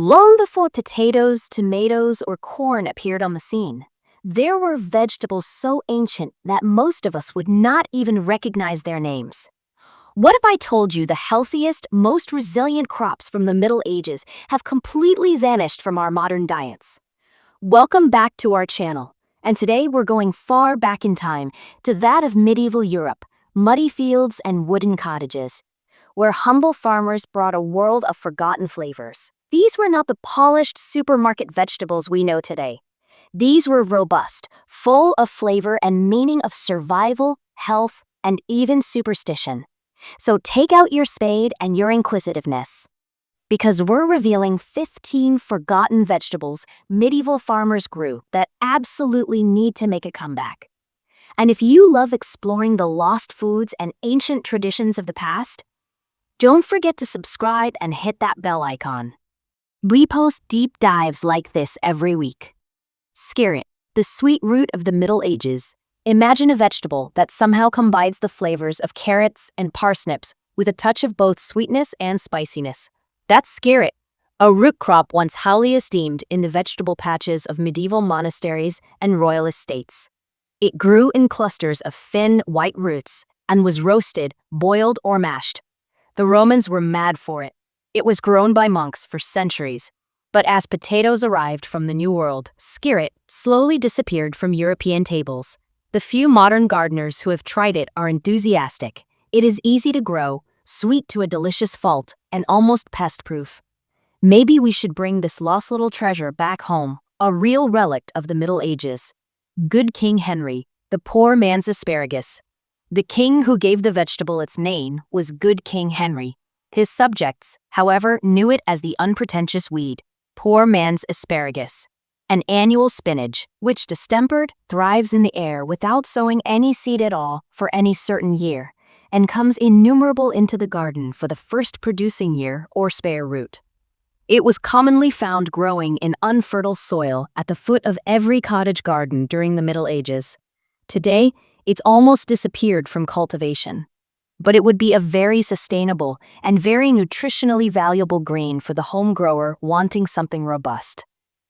Long before potatoes, tomatoes, or corn appeared on the scene, there were vegetables so ancient that most of us would not even recognize their names. What if I told you the healthiest, most resilient crops from the Middle Ages have completely vanished from our modern diets? Welcome back to our channel, and today we're going far back in time to that of medieval Europe, muddy fields and wooden cottages, where humble farmers brought a world of forgotten flavors. These were not the polished supermarket vegetables we know today. These were robust, full of flavor and meaning of survival, health, and even superstition. So take out your spade and your inquisitiveness, because we're revealing 15 forgotten vegetables medieval farmers grew that absolutely need to make a comeback. And if you love exploring the lost foods and ancient traditions of the past, don't forget to subscribe and hit that bell icon. We post deep dives like this every week. Skirret, the sweet root of the Middle Ages. Imagine a vegetable that somehow combines the flavors of carrots and parsnips with a touch of both sweetness and spiciness. That's skirret, a root crop once highly esteemed in the vegetable patches of medieval monasteries and royal estates. It grew in clusters of thin, white roots and was roasted, boiled, or mashed. The Romans were mad for it. It was grown by monks for centuries. But as potatoes arrived from the New World, skirret slowly disappeared from European tables. The few modern gardeners who have tried it are enthusiastic. It is easy to grow, sweet to a delicious fault, and almost pest-proof. Maybe we should bring this lost little treasure back home, a real relic of the Middle Ages. Good King Henry, the poor man's asparagus. The king who gave the vegetable its name was Good King Henry. His subjects, however, knew it as the unpretentious weed, poor man's asparagus, an annual spinach, which distempered, thrives in the air without sowing any seed at all for any certain year, and comes innumerable into the garden for the first producing year or spare root. It was commonly found growing in unfertile soil at the foot of every cottage garden during the Middle Ages. Today, it's almost disappeared from cultivation. But it would be a very sustainable and very nutritionally valuable grain for the home grower wanting something robust.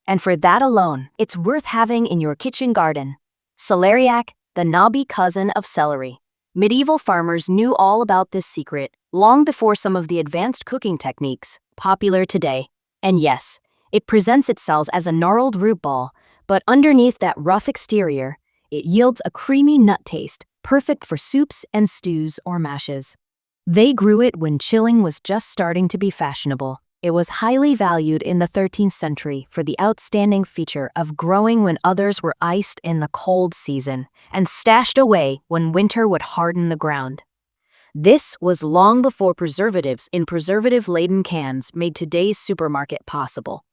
And for that alone, it's worth having in your kitchen garden. Celeriac, the knobby cousin of celery. Medieval farmers knew all about this secret long before some of the advanced cooking techniques popular today. And yes, it presents itself as a gnarled root ball, but underneath that rough exterior, it yields a creamy nut taste, perfect for soups and stews or mashes. They grew it when chilling was just starting to be fashionable. It was highly valued in the 13th century for the outstanding feature of growing when others were iced in the cold season and stashed away when winter would harden the ground. This was long before preservatives in preservative-laden cans made today's supermarket possible.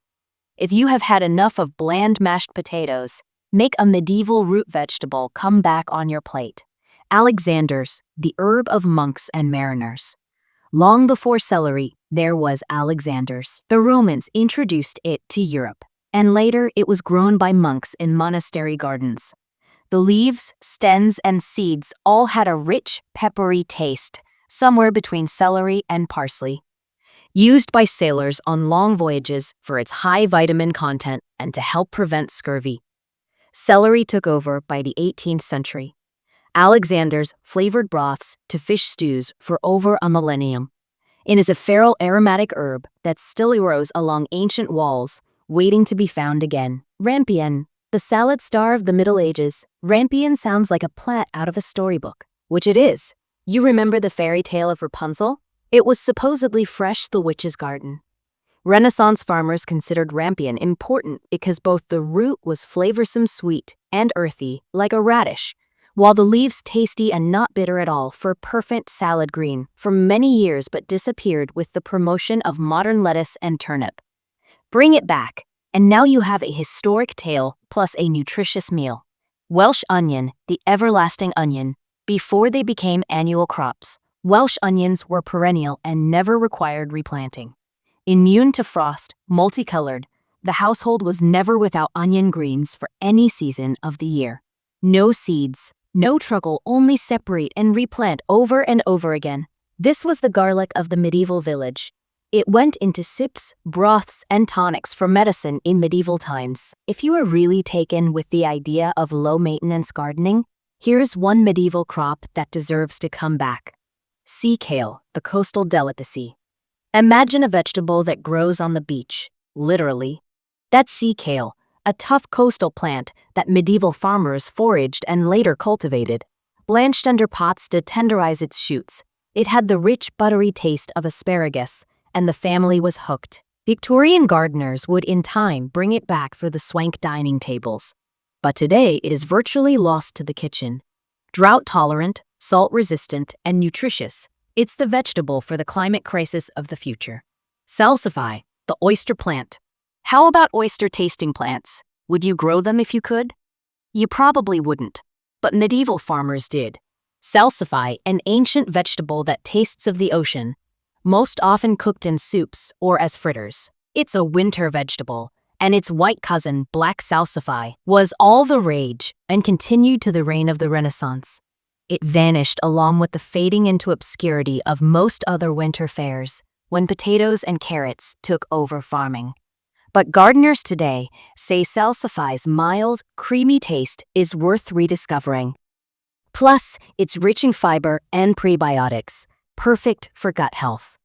If you have had enough of bland mashed potatoes, make a medieval root vegetable come back on your plate. Alexander's, the herb of monks and mariners. Long before celery, there was Alexander's. The Romans introduced it to Europe, and later it was grown by monks in monastery gardens. The leaves, stems, and seeds all had a rich, peppery taste, somewhere between celery and parsley. Used by sailors on long voyages for its high vitamin content and to help prevent scurvy. Celery took over by the 18th century. Alexander's flavored broths to fish stews for over a millennium. It is a feral aromatic herb that still grows along ancient walls, waiting to be found again. Rampion, the salad star of the Middle Ages. Rampion sounds like a plant out of a storybook, which it is. You remember the fairy tale of Rapunzel? It was supposedly fresh the witch's garden. Renaissance farmers considered rampion important because both the root was flavorsome sweet and earthy, like a radish, while the leaves tasty and not bitter at all for perfect salad green for many years but disappeared with the promotion of modern lettuce and turnip. Bring it back, and now you have a historic tale plus a nutritious meal. Welsh onion, the everlasting onion. Before they became annual crops, Welsh onions were perennial and never required replanting. Immune to frost, multicolored, the household was never without onion greens for any season of the year. No seeds, no trouble, only separate and replant over and over again. This was the garlic of the medieval village. It went into soups, broths, and tonics for medicine in medieval times. If you are really taken with the idea of low-maintenance gardening, here's one medieval crop that deserves to come back. Sea kale, the coastal delicacy. Imagine a vegetable that grows on the beach, literally. That's sea kale, a tough coastal plant that medieval farmers foraged and later cultivated. Blanched under pots to tenderize its shoots, it had the rich, buttery taste of asparagus, and the family was hooked. Victorian gardeners would in time bring it back for the swank dining tables. But today it is virtually lost to the kitchen. Drought-tolerant, salt-resistant, and nutritious, it's the vegetable for the climate crisis of the future. Salsify, the oyster plant. How about oyster-tasting plants? Would you grow them if you could? You probably wouldn't, but medieval farmers did. Salsify, an ancient vegetable that tastes of the ocean, most often cooked in soups or as fritters. It's a winter vegetable, and its white cousin, black salsify, was all the rage and continued to the reign of the Renaissance. It vanished along with the fading into obscurity of most other winter fares when potatoes and carrots took over farming. But gardeners today say salsify's mild, creamy taste is worth rediscovering. Plus, it's rich in fiber and prebiotics, perfect for gut health.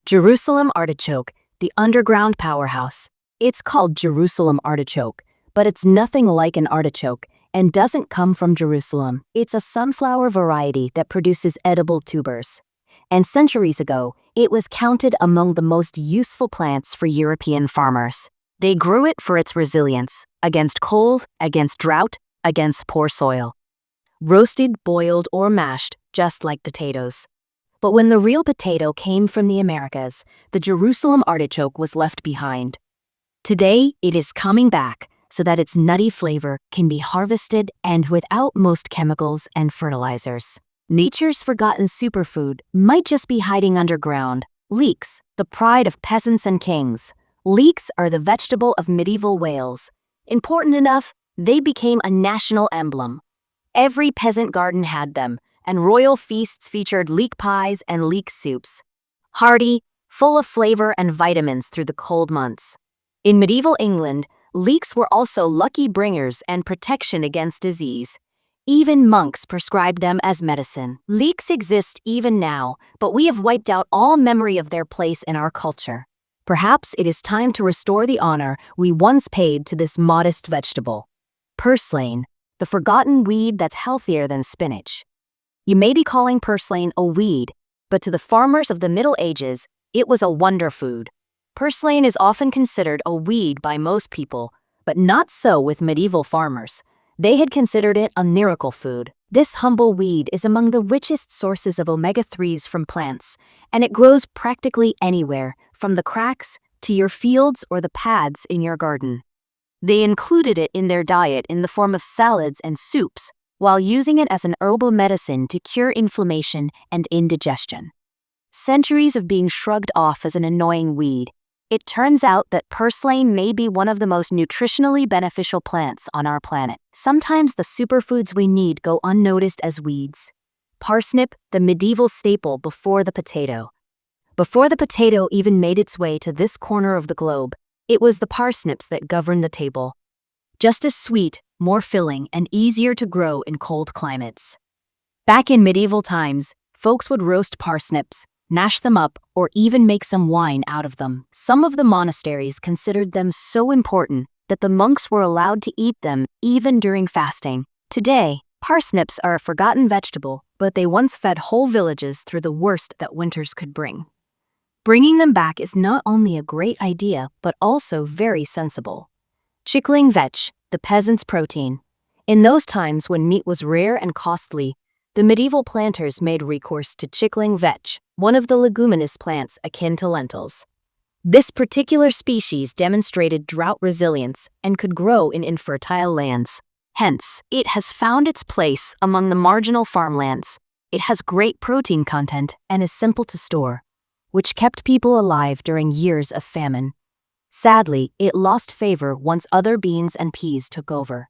Jerusalem artichoke, the underground powerhouse. It's called Jerusalem artichoke, but it's nothing like an artichoke and doesn't come from Jerusalem. It's a sunflower variety that produces edible tubers. And centuries ago, it was counted among the most useful plants for European farmers. They grew it for its resilience against cold, against drought, against poor soil. Roasted, boiled, or mashed, just like potatoes. But when the real potato came from the Americas, the Jerusalem artichoke was left behind. Today, it is coming back so that its nutty flavor can be harvested and without most chemicals and fertilizers. Nature's forgotten superfood might just be hiding underground. Leeks, the pride of peasants and kings. Leeks are the vegetable of medieval Wales. Important enough, they became a national emblem. Every peasant garden had them, and royal feasts featured leek pies and leek soups. Hearty, full of flavor and vitamins through the cold months. In medieval England, leeks were also lucky bringers and protection against disease. Even monks prescribed them as medicine. Leeks exist even now, but we have wiped out all memory of their place in our culture. Perhaps it is time to restore the honor we once paid to this modest vegetable. Purslane, the forgotten weed that's healthier than spinach. You may be calling purslane a weed, but to the farmers of the Middle Ages, it was a wonder food. Purslane is often considered a weed by most people, but not so with medieval farmers. They had considered it a miracle food. This humble weed is among the richest sources of omega-3s from plants, and it grows practically anywhere, from the cracks to your fields or the paths in your garden. They included it in their diet in the form of salads and soups, while using it as an herbal medicine to cure inflammation and indigestion. Centuries of being shrugged off as an annoying weed, it turns out that purslane may be one of the most nutritionally beneficial plants on our planet. Sometimes the superfoods we need go unnoticed as weeds. Parsnip, the medieval staple before the potato. Before the potato even made its way to this corner of the globe, it was the parsnips that governed the table. Just as sweet, more filling, and easier to grow in cold climates. Back in medieval times, folks would roast parsnips, mash them up, or even make some wine out of them. Some of the monasteries considered them so important that the monks were allowed to eat them even during fasting. Today, parsnips are a forgotten vegetable, but they once fed whole villages through the worst that winters could bring. Bringing them back is not only a great idea, but also very sensible. Chickling vetch, the peasant's protein. In those times when meat was rare and costly, the medieval planters made recourse to chickling vetch, one of the leguminous plants akin to lentils. This particular species demonstrated drought resilience and could grow in infertile lands. Hence, it has found its place among the marginal farmlands. It has great protein content and is simple to store, which kept people alive during years of famine. Sadly, it lost favor once other beans and peas took over.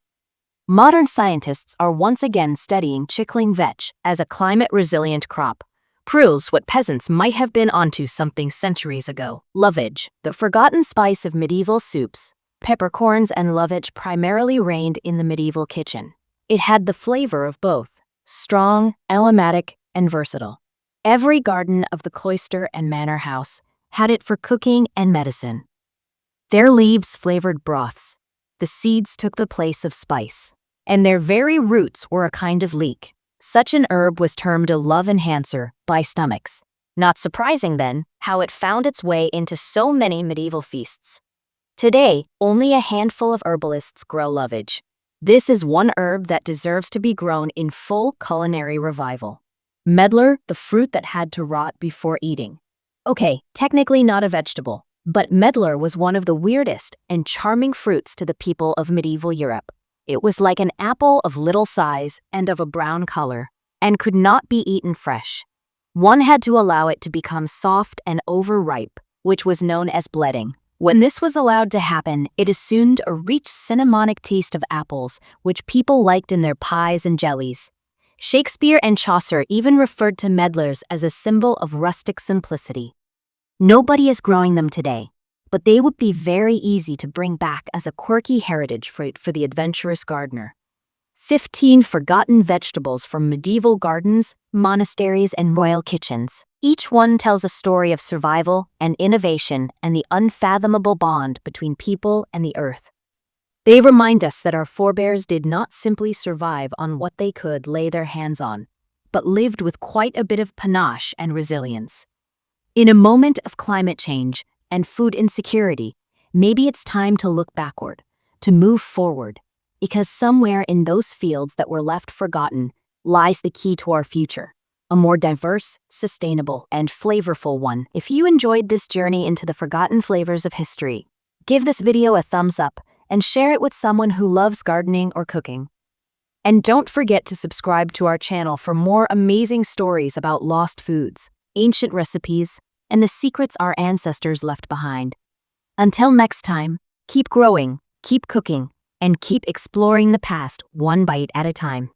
Modern scientists are once again studying chickling vetch as a climate-resilient crop, proves what peasants might have been onto something centuries ago. Lovage, the forgotten spice of medieval soups. Peppercorns and lovage primarily reigned in the medieval kitchen. It had the flavor of both, strong, aromatic, and versatile. Every garden of the cloister and manor house had it for cooking and medicine. Their leaves flavored broths. The seeds took the place of spice, and their very roots were a kind of leek. Such an herb was termed a love enhancer by stomachs. Not surprising, then, how it found its way into so many medieval feasts. Today, only a handful of herbalists grow lovage. This is one herb that deserves to be grown in full culinary revival. Medlar, the fruit that had to rot before eating. Okay, technically not a vegetable, but medlar was one of the weirdest and charming fruits to the people of medieval Europe. It was like an apple of little size and of a brown color, and could not be eaten fresh. One had to allow it to become soft and overripe, which was known as bledding. When this was allowed to happen, it assumed a rich cinnamonic taste of apples, which people liked in their pies and jellies. Shakespeare and Chaucer even referred to medlars as a symbol of rustic simplicity. Nobody is growing them today, but they would be very easy to bring back as a quirky heritage fruit for the adventurous gardener. 15 forgotten vegetables from medieval gardens, monasteries, and royal kitchens. Each one tells a story of survival and innovation and the unfathomable bond between people and the earth. They remind us that our forebears did not simply survive on what they could lay their hands on, but lived with quite a bit of panache and resilience. In a moment of climate change and food insecurity, maybe it's time to look backward, to move forward, because somewhere in those fields that were left forgotten lies the key to our future, a more diverse, sustainable, and flavorful one. If you enjoyed this journey into the forgotten flavors of history, give this video a thumbs up and share it with someone who loves gardening or cooking. And don't forget to subscribe to our channel for more amazing stories about lost foods, ancient recipes, and the secrets our ancestors left behind. Until next time, keep growing, keep cooking, and keep exploring the past one bite at a time.